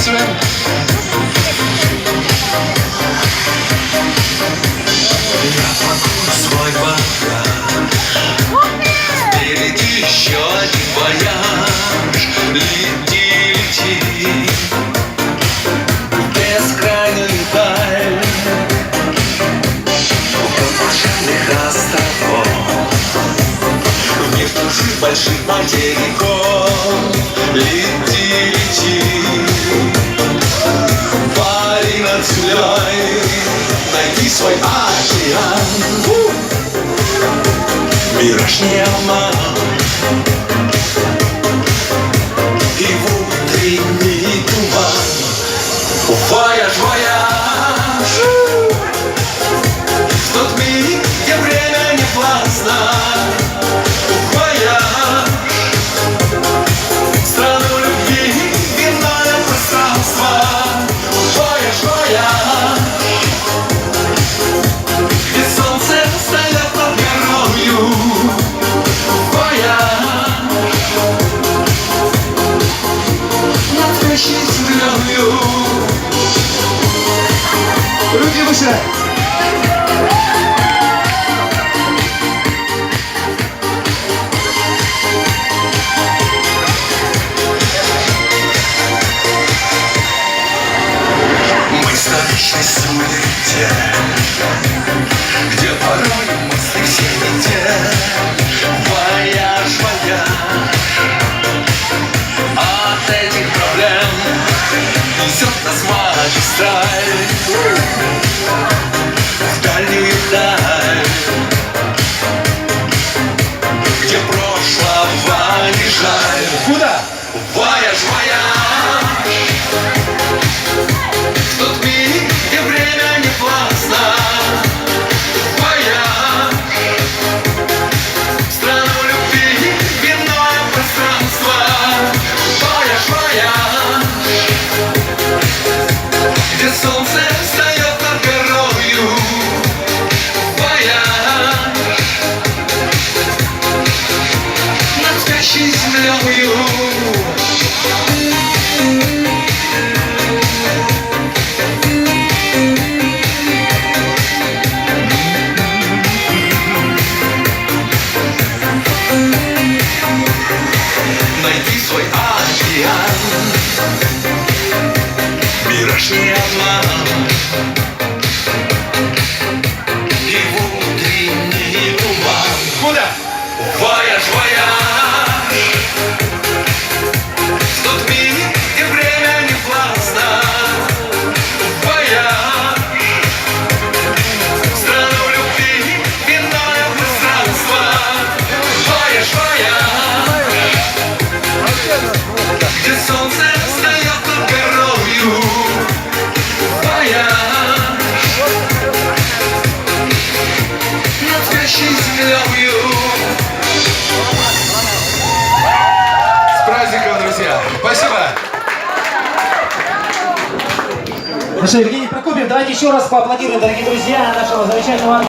танцуем. Я пакую свой багаж. Впереди еще один вояж. Лети, лети в бескрайнюю даль, вдоль пушистых островов, в мир чужих больших материков. Лети, лети, пари над землей, найди свой океан. Мираж не обман, и в утренний туман. Вояж, вояж, в тот миг, где время не властно. Вояж, в страну любви, винное пространство. Вояж, вояж, где солнце встает над горою. Вояж, над спящей землею. Руки выше! Мы в столичной суете, где порой мысли все не те. Вояж, вояж, от этих проблем несет нас магистраль в дальнюю даль, где прошлого не жаль. Куда? Вояж, вояж, в тот миг, где время не властно. Вояж, в страну любви, винное пространство. Вояж, вояж, где солнце встает над горою. Вояж, над спящей землею. Найди свой океан, мираж не обман, и в утренний туман. Куда? Вояж, вояж, в тот миг, где время не властно. Вояж, в страну любви, винное пространство. Вояж, вояж, где солнце встает над горою. Вояж, над спящей землею. С праздником, друзья! Спасибо! Ну что, Евгений Прокопьев, давайте еще раз поаплодируем, дорогие друзья, нашего замечательного